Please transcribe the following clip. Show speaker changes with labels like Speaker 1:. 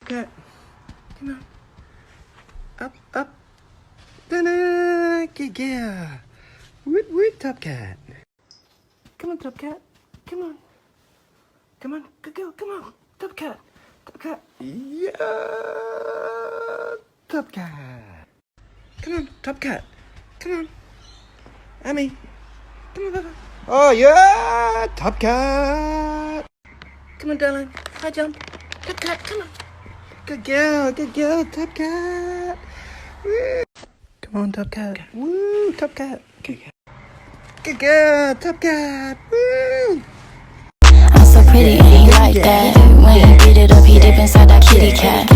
Speaker 1: Cat. Come on. Up. Da-da. Yeah. Woot, Top Cat. Come on, Top Cat. Come on. Good girl. Come on. Top Cat. Yeah. Top Cat. Come on, Top Cat. Come on. Amy. Come on, Papa. Oh, yeah. Top Cat. Come on, darling. High jump. Top Cat, come on. Good girl, Top Cat. Woo. Come on, Top Cat. Woo, Top Cat. Good girl, Top Cat. Woo.
Speaker 2: I'm so pretty and he like that. When he beat it up, he dip inside that kitty cat.